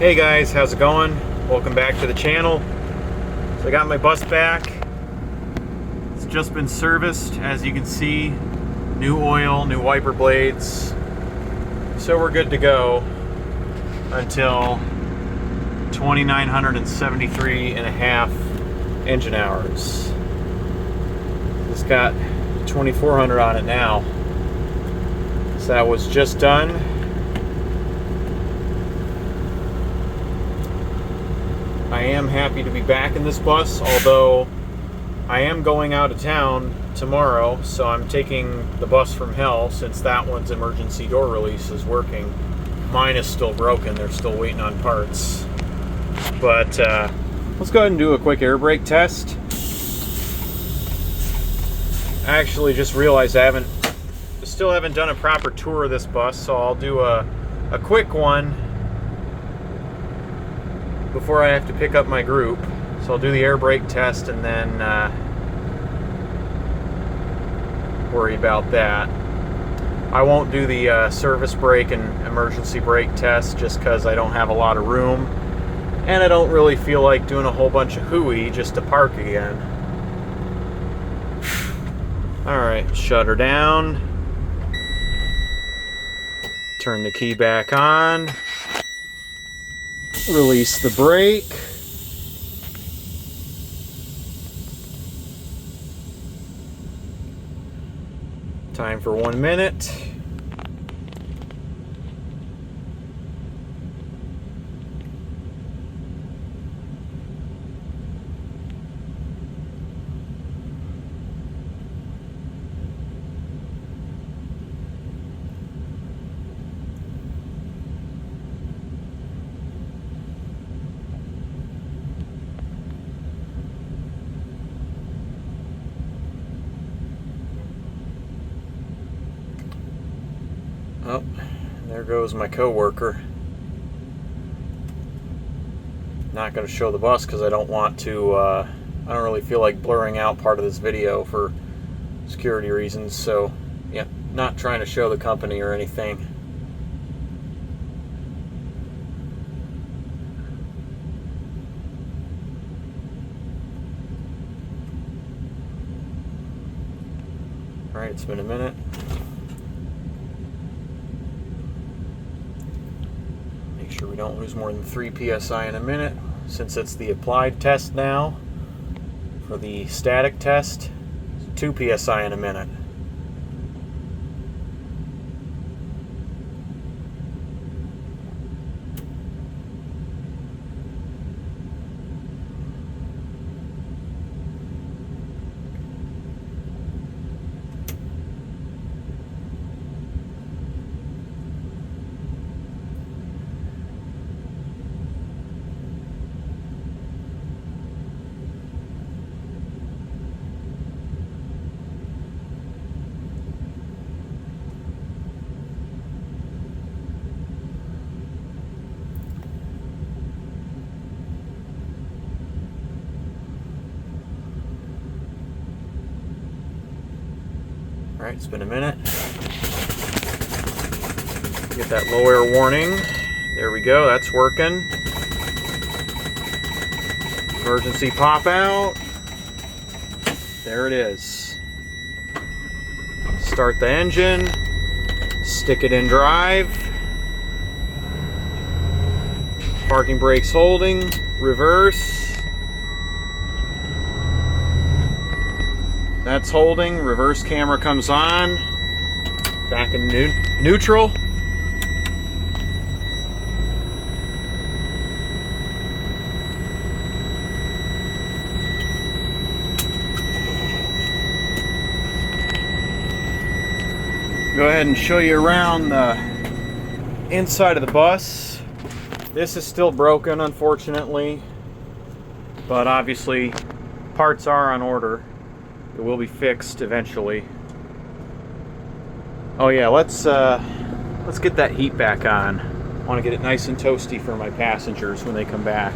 Hey guys, how's it going? Welcome back to the channel. So I got my bus back. It's just been serviced, as you can see. New oil, new wiper blades. So we're good to go until 2,973 and a half engine hours. It's got 2,400 on it now. So that was just done. I am happy to be back in this bus, although I am going out of town tomorrow, so I'm taking the bus from hell since that one's emergency door release is working. Mine is still broken, they're still waiting on parts. But let's go ahead and do a quick air brake test. I actually just realized I still haven't done a proper tour of this bus, so I'll do a quick one before I have to pick up my group. So I'll do the air brake test and then worry about that. I won't do the service brake and emergency brake test just because I don't have a lot of room, and I don't really feel like doing a whole bunch of hooey just to park again. Alright, shut her down. Turn the key back on. Release the brake. Time for 1 minute. Oh, there goes my coworker. Not going to show the bus because I don't want to, I don't really feel like blurring out part of this video for security reasons, so yeah, not trying to show the company or anything. Alright, it's been a minute. Sure we don't lose more than 3 psi in a minute, since it's the applied test now. For the static test, 2 psi in a minute. Alright, it's been a minute. Get that low air warning. There we go, that's working. Emergency pop out. There it is. Start the engine. Stick it in drive. Parking brakes holding. Reverse. That's holding. Reverse camera comes on. Back in neutral. Go ahead and show you around the inside of the bus. This is still broken, unfortunately, but obviously parts are on order. It will be fixed eventually. Oh yeah, let's get that heat back on. I want to get it nice and toasty for my passengers when they come back.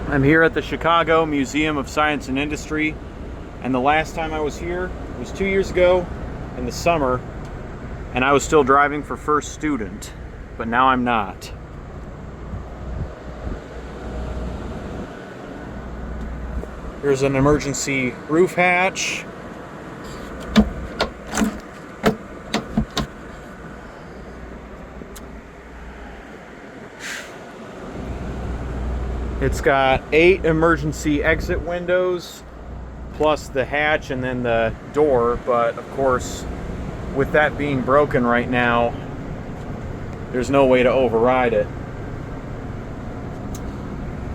I'm here at the Chicago Museum of Science and Industry, and the last time I was here was 2 years ago in the summer, and I was still driving for First Student, but now I'm not. Here's an emergency roof hatch. It's got 8 emergency exit windows, plus the hatch and then the door, but of course, with that being broken right now, there's no way to override it.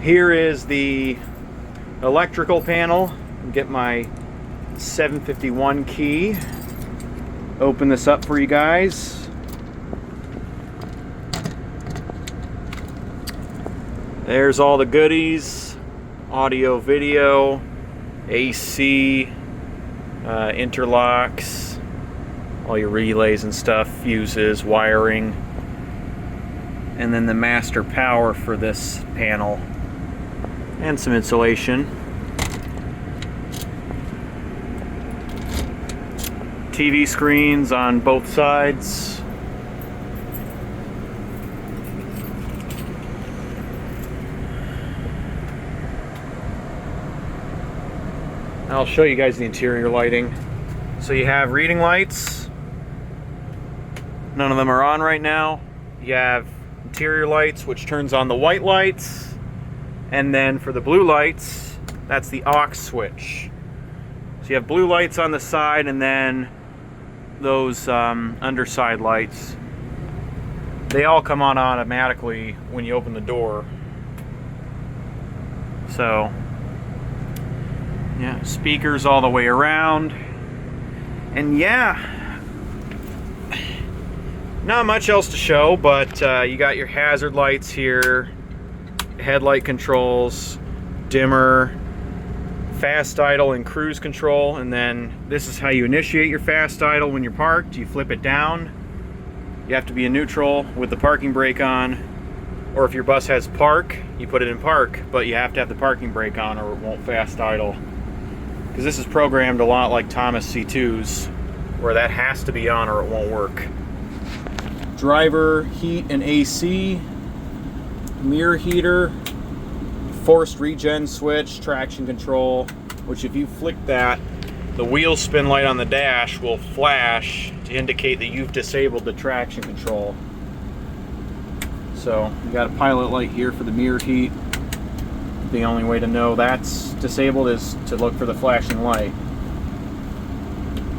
Here is the electrical panel. Get my 751 key. Open this up for you guys. There's all the goodies: audio, video, AC, interlocks, all your relays and stuff, fuses, wiring, and then the master power for this panel, and some insulation. TV screens on both sides. I'll show you guys the interior lighting. So you have reading lights. None of them are on right now. You have interior lights, which turns on the white lights. And then for the blue lights, that's the aux switch. So you have blue lights on the side, and then those underside lights. They all come on automatically when you open the door. So yeah, speakers all the way around. And yeah, not much else to show, but you got your hazard lights here, headlight controls, dimmer, fast idle and cruise control, and then this is how you initiate your fast idle when you're parked. You flip it down. You have to be in neutral with the parking brake on, or if your bus has park, you put it in park, but you have to have the parking brake on or it won't fast idle. Because this is programmed a lot like Thomas C2's, where that has to be on or it won't work. Driver heat and AC, mirror heater, forced regen switch, traction control, which if you flick that, the wheel spin light on the dash will flash to indicate that you've disabled the traction control. So you got a pilot light here for the mirror heat. The only way to know that's disabled is to look for the flashing light.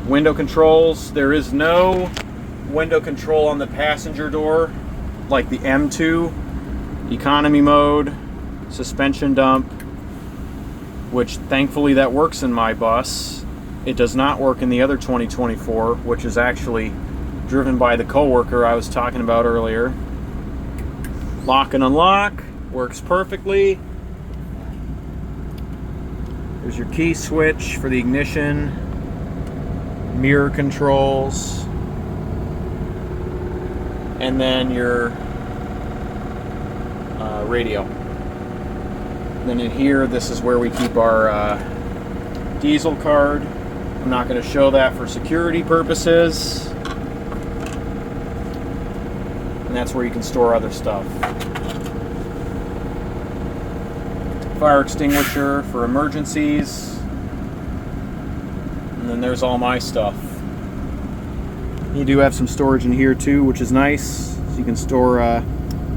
Window controls. There is no window control on the passenger door like the M2. Economy mode, suspension dump, which thankfully that works in my bus. It does not work in the other 2024, which is actually driven by the coworker I was talking about earlier. Lock and unlock works perfectly. There's your key switch for the ignition, mirror controls, and then your radio. Then in here, this is where we keep our diesel card. I'm not going to show that for security purposes. And that's where you can store other stuff. Fire extinguisher for emergencies. And then there's all my stuff. You do have some storage in here too, which is nice. So you can store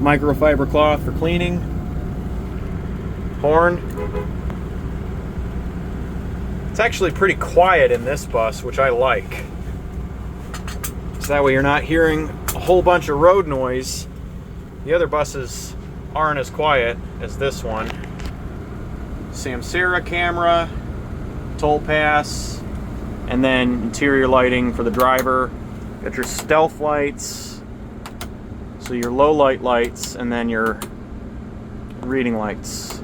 microfiber cloth for cleaning. Horn. It's actually pretty quiet in this bus, which I like. So that way you're not hearing a whole bunch of road noise. The other buses aren't as quiet as this one. Samsara camera, toll pass, and then interior lighting for the driver. Got your stealth lights, so your low light lights, and then your reading lights,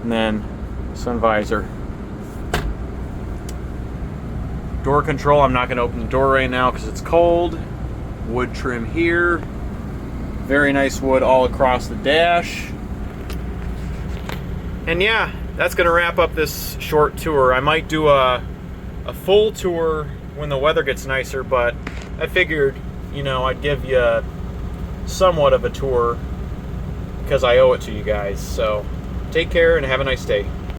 and then sun visor. Door control, I'm not going to open the door right now because it's cold. Wood trim here. Very nice wood all across the dash. And yeah, that's going to wrap up this short tour. I might do a full tour when the weather gets nicer, but I figured, you know, I'd give you somewhat of a tour because I owe it to you guys. So take care and have a nice day.